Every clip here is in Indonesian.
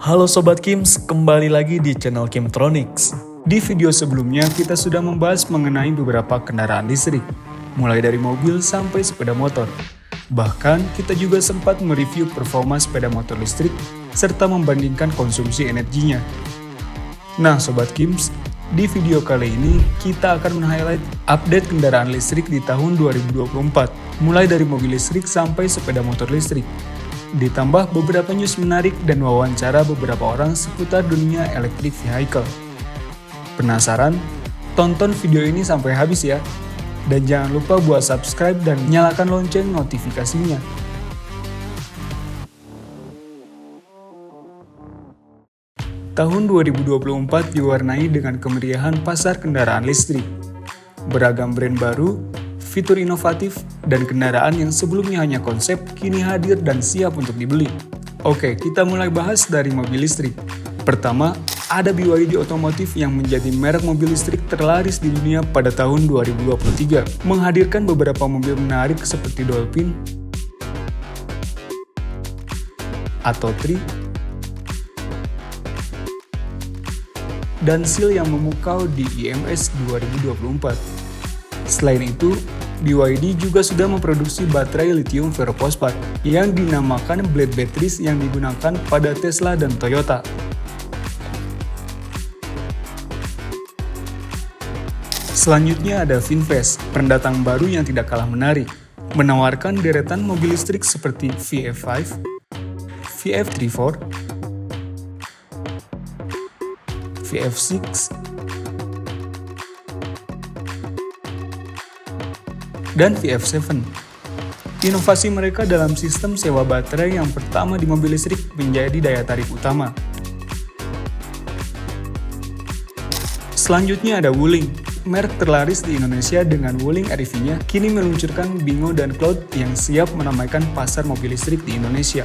Halo Sobat Kims, kembali lagi di channel Kimtronics. Di video sebelumnya kita sudah membahas mengenai beberapa kendaraan listrik, mulai dari mobil sampai sepeda motor. Bahkan kita juga sempat mereview performa sepeda motor listrik serta membandingkan konsumsi energinya. Nah Sobat Kims, di video kali ini kita akan men-highlight update kendaraan listrik di tahun 2024, mulai dari mobil listrik sampai sepeda motor listrik. Ditambah beberapa news menarik dan wawancara beberapa orang seputar dunia electric vehicle. Penasaran? Tonton video ini sampai habis ya. Dan jangan lupa buat subscribe dan nyalakan lonceng notifikasinya. Tahun 2024 diwarnai dengan kemeriahan pasar kendaraan listrik. Beragam brand baru, fitur inovatif, dan kendaraan yang sebelumnya hanya konsep kini hadir dan siap untuk dibeli. Oke, kita mulai bahas dari mobil listrik. Pertama, ada BYD Automotive yang menjadi merek mobil listrik terlaris di dunia pada tahun 2023, menghadirkan beberapa mobil menarik seperti Dolphin, Atto 3, dan Seal yang memukau di IMS 2024. Selain itu, BYD juga sudah memproduksi baterai lithium ferrofosfat yang dinamakan Blade Batteries yang digunakan pada Tesla dan Toyota. Selanjutnya ada VinFast, pendatang baru yang tidak kalah menarik, menawarkan deretan mobil listrik seperti VF5, VF34, VF6, dan VF7. Inovasi mereka dalam sistem sewa baterai yang pertama di mobil listrik menjadi daya tarik utama. Selanjutnya ada Wuling, merek terlaris di Indonesia dengan Wuling REV-nya kini meluncurkan Bingo dan Cloud yang siap menamaikan pasar mobil listrik di Indonesia.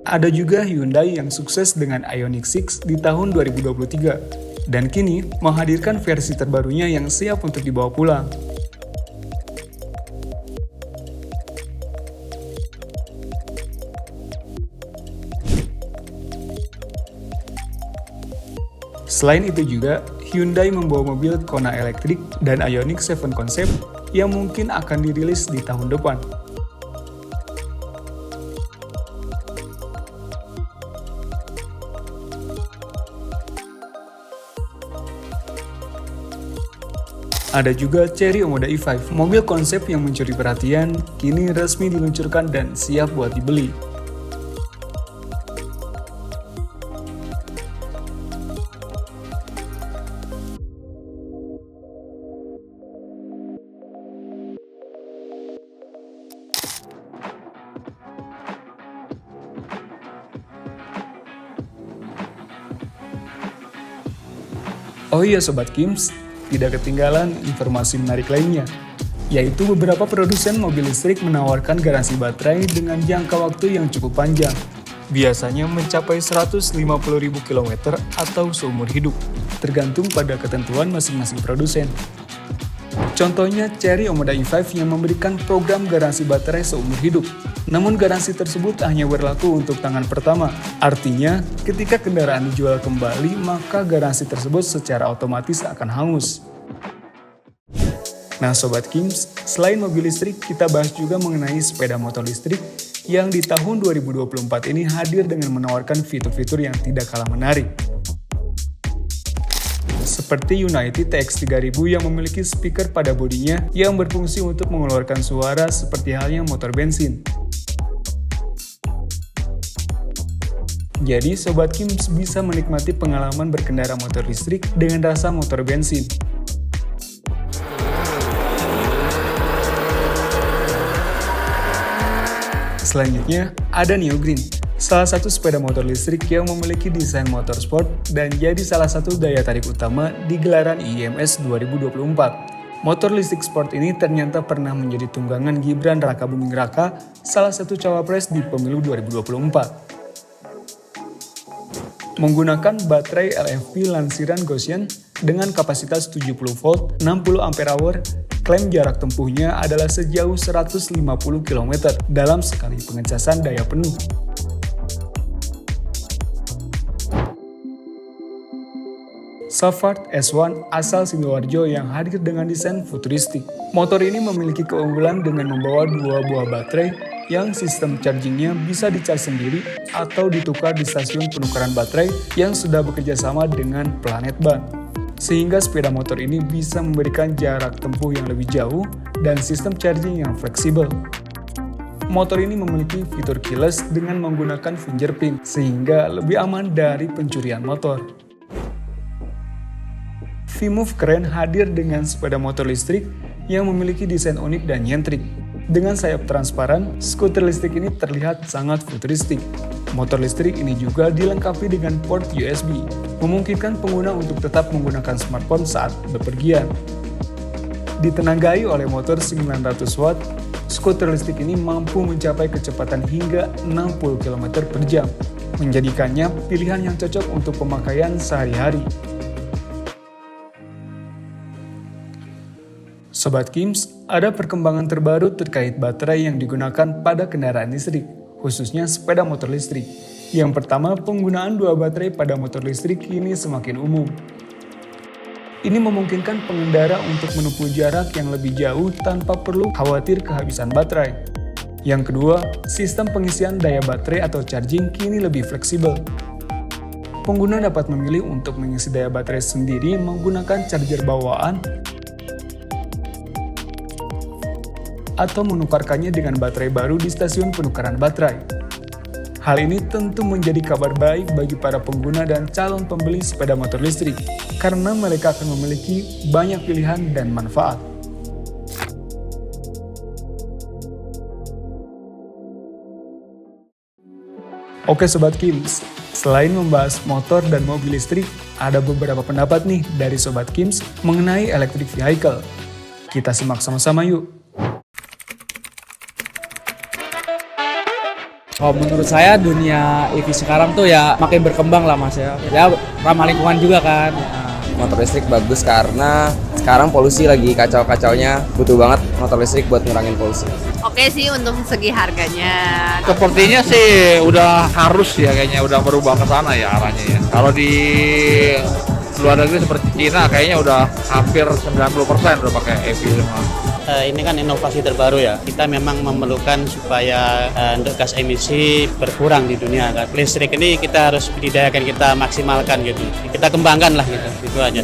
Ada juga Hyundai yang sukses dengan Ioniq 6 di tahun 2023 dan kini menghadirkan versi terbarunya yang siap untuk dibawa pulang. Selain itu juga, Hyundai membawa mobil Kona elektrik dan Ioniq 7 Concept yang mungkin akan dirilis di tahun depan. Ada juga Chery Omoda E5, mobil konsep yang mencuri perhatian, kini resmi diluncurkan dan siap buat dibeli. Oh iya Sobat Kims, tidak ketinggalan informasi menarik lainnya, yaitu beberapa produsen mobil listrik menawarkan garansi baterai dengan jangka waktu yang cukup panjang, biasanya mencapai 150.000 km atau seumur hidup, tergantung pada ketentuan masing-masing produsen. Contohnya Chery Omoda E5 yang memberikan program garansi baterai seumur hidup. Namun garansi tersebut hanya berlaku untuk tangan pertama. Artinya, ketika kendaraan dijual kembali, maka garansi tersebut secara otomatis akan hangus. Nah Sobat Kims, selain mobil listrik, kita bahas juga mengenai sepeda motor listrik yang di tahun 2024 ini hadir dengan menawarkan fitur-fitur yang tidak kalah menarik. Seperti United TX3000 yang memiliki speaker pada bodinya yang berfungsi untuk mengeluarkan suara seperti halnya motor bensin. Jadi Sobat Kims bisa menikmati pengalaman berkendara motor listrik dengan rasa motor bensin. Selanjutnya ada Neo Green, salah satu sepeda motor listrik yang memiliki desain motorsport dan jadi salah satu daya tarik utama di gelaran IIMS 2024. Motor listrik sport ini ternyata pernah menjadi tunggangan Gibran Rakabuming Raka, salah satu cawapres di pemilu 2024. Menggunakan baterai LFP lansiran Gaussian dengan kapasitas 70 volt 60 ampere hour, klaim jarak tempuhnya adalah sejauh 150 km dalam sekali pengecasan daya penuh. Safard S1 asal Sidoarjo yang hadir dengan desain futuristik. Motor ini memiliki keunggulan dengan membawa dua buah baterai yang sistem chargingnya bisa dicas sendiri atau ditukar di stasiun penukaran baterai yang sudah bekerja sama dengan Planet Ban. Sehingga sepeda motor ini bisa memberikan jarak tempuh yang lebih jauh dan sistem charging yang fleksibel. Motor ini memiliki fitur keyless dengan menggunakan fingerprint sehingga lebih aman dari pencurian motor. V-Move keren hadir dengan sepeda motor listrik yang memiliki desain unik dan nyentrik. Dengan sayap transparan, skuter listrik ini terlihat sangat futuristik. Motor listrik ini juga dilengkapi dengan port USB, memungkinkan pengguna untuk tetap menggunakan smartphone saat bepergian. Ditenagai oleh motor 900 watt, skuter listrik ini mampu mencapai kecepatan hingga 60 km per jam, menjadikannya pilihan yang cocok untuk pemakaian sehari-hari. Sobat Kims, ada perkembangan terbaru terkait baterai yang digunakan pada kendaraan listrik, khususnya sepeda motor listrik. Yang pertama, penggunaan dua baterai pada motor listrik kini semakin umum. Ini memungkinkan pengendara untuk menempuh jarak yang lebih jauh tanpa perlu khawatir kehabisan baterai. Yang kedua, sistem pengisian daya baterai atau charging kini lebih fleksibel. Pengguna dapat memilih untuk mengisi daya baterai sendiri menggunakan charger bawaan atau menukarkannya dengan baterai baru di stasiun penukaran baterai. Hal ini tentu menjadi kabar baik bagi para pengguna dan calon pembeli sepeda motor listrik, karena mereka akan memiliki banyak pilihan dan manfaat. Oke Sobat Kims, selain membahas motor dan mobil listrik, ada beberapa pendapat nih dari Sobat Kims mengenai electric vehicle. Kita simak sama-sama yuk. Oh, menurut saya dunia EV sekarang tuh ya makin berkembang lah mas ya. Ya ramah lingkungan juga kan. Motor listrik bagus karena sekarang polusi lagi kacau-kacaunya, butuh banget motor listrik buat ngurangin polusi. Oke sih untuk segi harganya. Sepertinya sih udah harus ya kayaknya udah berubah ke sana ya arahnya ya. Kalau di luar negeri seperti Cina kayaknya udah hampir 90% udah pakai EV semua. Ini kan inovasi terbaru ya. Kita memang memerlukan supaya untuk gas emisi berkurang di dunia kan. Listrik ini kita harus budidayakan, kita maksimalkan gitu. Kita kembangkan lah gitu. Itu aja.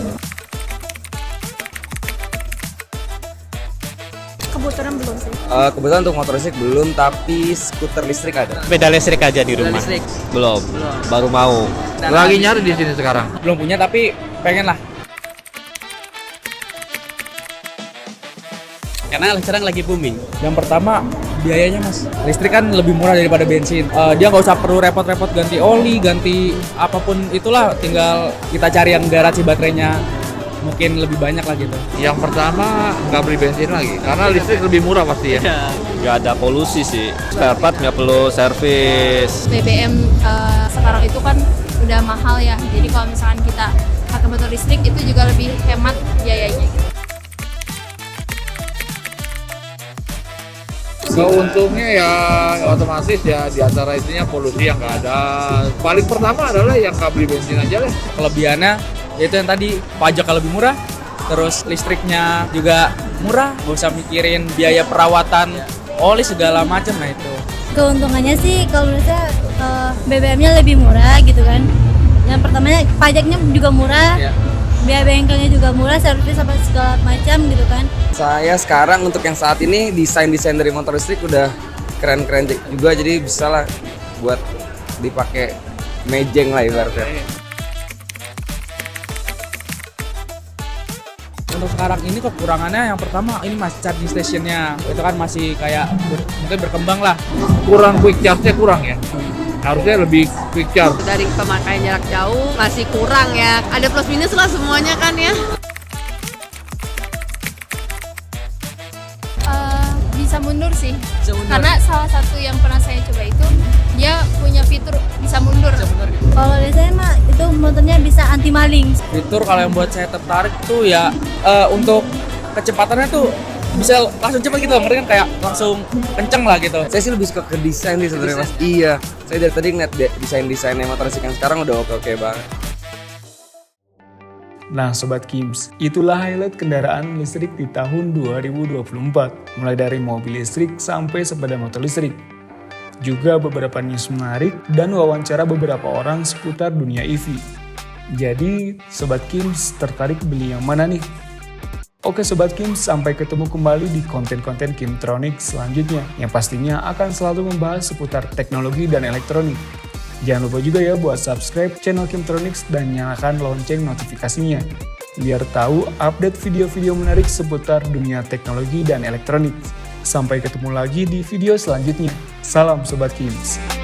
Kebetulan belum sih. Kebetulan untuk motor listrik belum, tapi skuter listrik ada. Sepeda listrik aja di rumah. Belum, baru mau. Lagi nyari di sini sekarang. Belum punya tapi pengen lah. Karena sekarang lagi booming. Yang pertama biayanya mas, listrik kan lebih murah daripada bensin. Dia nggak usah perlu repot-repot ganti oli, ganti apapun itulah, tinggal kita cari yang garansi baterainya mungkin lebih banyak lah gitu. Yang pertama nggak beli bensin lagi, karena listrik lebih murah pasti ya. Nggak ada polusi sih, spare part nggak perlu servis. BBM sekarang itu kan udah mahal ya, jadi kalau misalkan kita pakai motor listrik itu juga lebih hemat biayanya. Keuntungnya ya otomatis ya di antara itunya polusi yang nggak ada. Paling pertama adalah yang nggak beli bensin aja lah. Kelebihannya yaitu yang tadi pajaknya lebih murah, terus listriknya juga murah, nggak usah mikirin biaya perawatan oli segala macam. Nah itu keuntungannya sih kalau menurut saya BBM-nya lebih murah gitu kan. Yang pertamanya pajaknya juga murah, biaya bengkelnya juga murah, servis apa segala macam gitu kan. Saya sekarang untuk yang saat ini desain dari motor listrik udah keren-keren juga, jadi bisa lah buat dipakai mejeng lah ibaratnya. untuk sekarang ini kekurangannya yang pertama ini masih charging stationnya itu kan masih kayak mungkin berkembang lah. Kurang quick charge-nya kurang ya. harusnya lebih quick charge. Dari pemakaian jarak jauh masih kurang ya. Ada plus minus lah semuanya kan ya. Bisa mundur sih. Karena salah satu yang pernah saya coba itu dia punya fitur bisa mundur. Kalau dari saya mah itu motornya bisa anti maling. Fitur kalau yang buat saya tertarik tuh ya untuk kecepatannya tuh bisa langsung cepat gitu, ngerti kan, kayak langsung kenceng lah gitu. Saya sih lebih suka ke desain sih sebenarnya Mas. Iya, saya dari tadi ngeliat desain-desainnya motor listrik yang sekarang udah oke-oke banget. Nah Sobat Kims, itulah highlight kendaraan listrik di tahun 2024, mulai dari mobil listrik sampai sepeda motor listrik. Juga beberapa news menarik dan wawancara beberapa orang seputar dunia EV. Jadi Sobat Kims tertarik beli yang mana nih? Oke Sobat Kims, sampai ketemu kembali di konten-konten Kimtronics selanjutnya, yang pastinya akan selalu membahas seputar teknologi dan elektronik. Jangan lupa juga ya buat subscribe channel Kimtronics dan nyalakan lonceng notifikasinya, biar tahu update video-video menarik seputar dunia teknologi dan elektronik. Sampai ketemu lagi di video selanjutnya. Salam Sobat Kims.